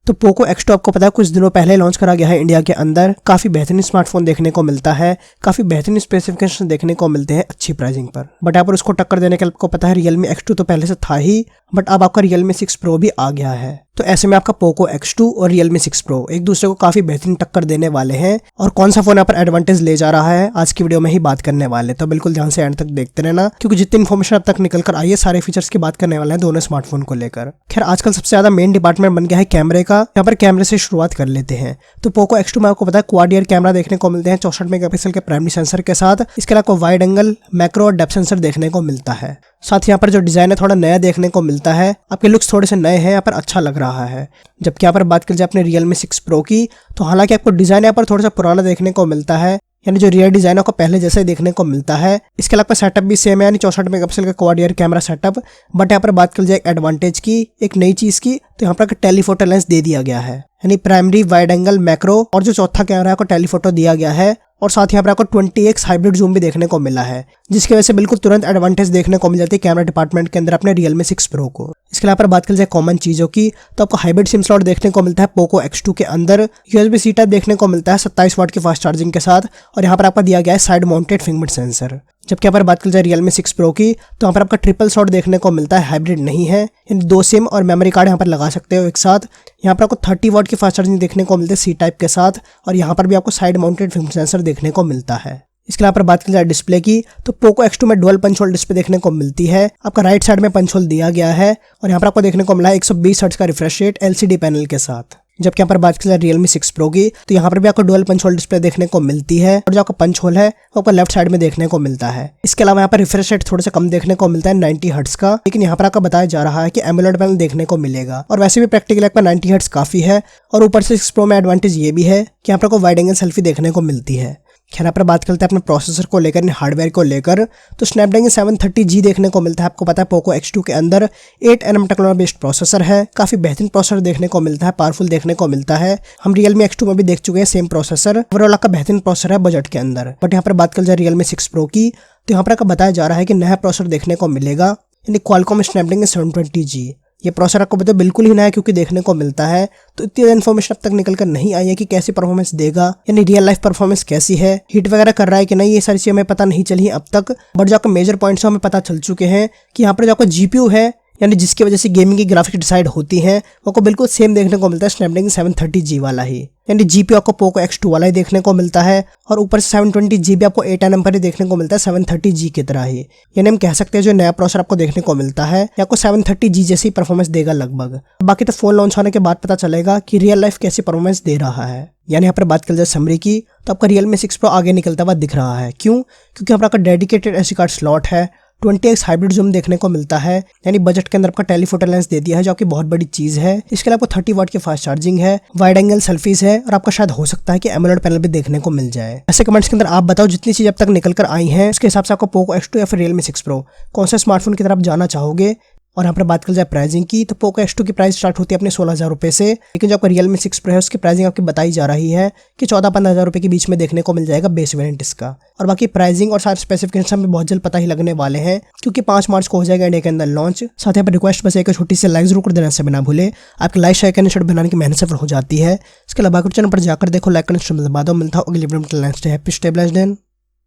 तो Poco X2 आपको पता है कुछ दिनों पहले लॉन्च करा गया है इंडिया के अंदर। काफी बेहतरीन स्मार्टफोन देखने को मिलता है, काफी बेहतरीन स्पेसिफिकेशन देखने को मिलते हैं अच्छी प्राइसिंग पर। बट यहाँ पर उसको टक्कर देने के लिए आपको पता है Realme X2 तो पहले से था ही, बट अब आपका Realme 6 Pro भी आ गया है। तो ऐसे में आपका पोको X2 और Realme 6 Pro एक दूसरे को काफी बेहतरीन टक्कर देने वाले हैं। और कौन सा फोन यहाँ पर एडवांटेज ले जा रहा है आज की वीडियो में ही बात करने वाले। तो बिल्कुल ध्यान से एंड तक देखते रहना, क्योंकि जितनी इन्फॉर्मेशन अब तक निकल कर आई है सारे फीचर्स की बात करने वाले हैं दोनों स्मार्टफोन को लेकर। खैर आजकल सबसे ज्यादा मेन डिपार्टमेंट बन गया है कैमरे का। यहाँ पर कैमरे से शुरुआत कर लेते हैं। तो पोको X2 में आपको पता है क्वाड ईयर कैमरा देखने को मिलते हैं 64 मेगापिक्सल के प्राइमरी सेंसर के साथ। इसके अलावा आपको वाइड एंगल, मैक्रो और डेप्थ सेंसर देखने को मिलता है। साथ ही यहाँ पर जो डिजाइन है थोड़ा नया देखने को मिलता है। आपके लुक्स थोड़े से नए हैं, यहाँ पर अच्छा लग रहा है। जबकि यहाँ पर बात कर जाए अपने Realme 6 Pro की, तो हालांकि आपको डिजाइन यहाँ पर थोड़ा सा पुराना देखने को मिलता है, यानी जो रियर डिजाइन को पहले जैसे देखने को मिलता है। इसके अलावा सेटअप भी सेम है, यानी 64 मेगापिक्सल का quad year camera setup. But यहाँ पर बात कर जाए एडवांटेज की, एक नई चीज की, तो यहाँ पर टेलीफोटो लेंस दे दिया गया है, यानी प्राइमरी, वाइड एंगल, मैक्रो और जो चौथा कैमरा है को टेलीफोटो दिया गया है। और साथ ही यहाँ पर आपको 20x हाइब्रिड जूम भी देखने को मिला है, जिसकी वजह से बिल्कुल तुरंत एडवांटेज देखने को मिल जाती है कैमरा डिपार्टमेंट के अंदर अपने Realme 6 Pro को। इसके अलावा बात कर जाए कॉमन चीजों की, तो आपको हाइब्रिड सिम स्लॉट देखने को मिलता है पोको X2 के अंदर। USB-C टाइप देखने को मिलता है 27 वाट की फास्ट चार्जिंग के साथ। और यहाँ पर आपका दिया गया है साइड माउंटेड फिंगरप्रिंट सेंसर। जबकि यहाँ पर बात कर जाए Realme 6 Pro की, तो यहाँ पर आपका ट्रिपल स्लॉट देखने को मिलता है, हाइब्रिड नहीं है, यानी 2 सिम और मेमोरी कार्ड यहाँ पर लगा सकते हो एक साथ। यहाँ पर आपको 30 वाट की फास्ट चार्जिंग देखने को मिलती है C टाइप के साथ। और यहाँ पर भी आपको साइड माउंटेड फिंगरप्रिंट सेंसर देखने को मिलता है। इसके अलावा बात की जाए डिस्प्ले की, तो पोको X2 में डुअल पंच होल डिस्प्ले देखने को मिलती है। आपका राइट साइड में पंच होल दिया गया है और यहाँ पर आपको देखने को मिला है 120 हर्ट्ज का रिफ्रेश रेट LCD पैनल के साथ। जबकि यहाँ पर बात की जाए Realme 6 Pro की, तो यहाँ पर भी आपको डुअल पंच होल डिस्प्ले देखने को मिलती है और जो आपका पंच होल है वो आपको लेफ्ट साइड में देखने को मिलता है। इसके अलावा यहाँ पर रिफ्रेश रेट थोड़ा सा कम देखने को मिलता है 90 हर्ट्ज का, लेकिन यहाँ पर आपको बताया जा रहा है कि एमोलेड पैनल देखने को मिलेगा। और वैसे भी प्रैक्टिकली आपका 90 हर्ट्ज काफी है। और ऊपर से 6 Pro में एडवांटेज ये भी है कि यहाँ पर आपको वाइड एंगल सेल्फी देखने को मिलती है। खैर यहाँ पर बात करते हैं अपने प्रोसेसर को लेकर, हार्डवेयर को लेकर, तो स्नैपड्रैगन 730G देखने को मिलता है। आपको पता है पोको X2 के अंदर 8nm टेक्नोलॉजी बेस्ड प्रोसेसर है। काफी बेहतरीन प्रोसेसर देखने को मिलता है, पावरफुल देखने को मिलता है। हम Realme X2 में भी देख चुके हैं सेम प्रोसेसर। ओवरऑल का बेहतरीन प्रोसेसर है बजट के अंदर। बट यहाँ पर बात कर जाए Realme 6 Pro की, तो यहाँ पर आपको बताया जा रहा है कि नया प्रोसेसर देखने को मिलेगा, यानी क्वालकॉम स्नैपड्रैगन 720G। ये प्रोसेसर आपको पता है बिल्कुल ही नया क्योंकि देखने को मिलता है। तो इतनी इन्फॉर्मेशन अब तक निकल कर नहीं आई है कि कैसी परफॉर्मेंस देगा, यानी रियल लाइफ परफॉर्मेंस कैसी है, हीट वगैरह कर रहा है कि नहीं, ये सारी चीजें हमें पता नहीं चली अब तक। बट जो आपके मेजर पॉइंट्स हमें पता चल चुके हैं कि यहाँ पर जो आपका GPU है, यानी जिसकी वजह से गेमिंग की ग्राफिक्स डिसाइड होती हैं, वो को बिल्कुल सेम देखने को मिलता है स्नैपड्रैगन 730G वाला ही। यानी GPU आपको पोको X2 वाला ही देखने को मिलता है और ऊपर से 720GB आपको 8nm पर ही देखने को मिलता है 730G की तरह ही। यानी हम कह सकते हैं जो नया प्रोसेसर आपको देखने को मिलता है या आपको 730G जैसी परफॉर्मेंस देगा लगभग। बाकी तो फोन लॉन्च होने के बाद पता चलेगा कि रियल लाइफ कैसी परफॉर्मेंस दे रहा है। यानी यहाँ पर बात कर जाए समरी की, तो आपका Realme 6 Pro आगे निकलता हुआ दिख रहा है। क्यों? क्योंकि यहाँ पर आपका डेडिकेटेड SD कार्ड स्लॉट है, 20x हाइब्रिड जूम देखने को मिलता है, यानी बजट के अंदर आपका टेलीफोटो लेंस दे दिया है जो आपकी बहुत बड़ी चीज है। इसके अलावा 30 वाट की फास्ट चार्जिंग है, वाइड एंगल सेल्फीज है और आपका शायद हो सकता है कि एमोलेड पैनल भी देखने को मिल जाए। ऐसे कमेंट्स के अंदर आप बताओ जितनी चीज अब तक निकल कर आई हैं उसके हिसाब से आपको पोको X2 या फिर Realme 6 Pro कौन सा स्मार्टफोन की तरफ जाना चाहोगे। और यहाँ पर बात कर जाए प्राइसिंग की, तो पोको X2 की प्राइस स्टार्ट होती है अपने 16,000 रुपये से, लेकिन जो आपका Realme 6 Pro है उसकी प्राइसिंग आपकी बताई जा रही है कि 14-15,000 रुपये के बीच में देखने को मिल जाएगा बेस वेरिएंट इसका। और बाकी प्राइसिंग और सारे स्पेसिफिकेशन हमें बहुत जल्द पता ही लगने वाले हैं, क्योंकि 5 मार्च को हो जाएगा इंडिया के अंदर लॉन्च। साथ ही यहाँ पर रिक्वेस्ट बस एक छोटी सी लाइक जरूर कर देना से बिना भूले, आपके लाइक शेयर करने बनाने की मेहनत सफल हो जाती है। इसके अलावा चैनल पर जाकर देखो, लाइक करने से मिलता हूँ अगली वीडियो में। Happy stay blessed,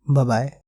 bye bye.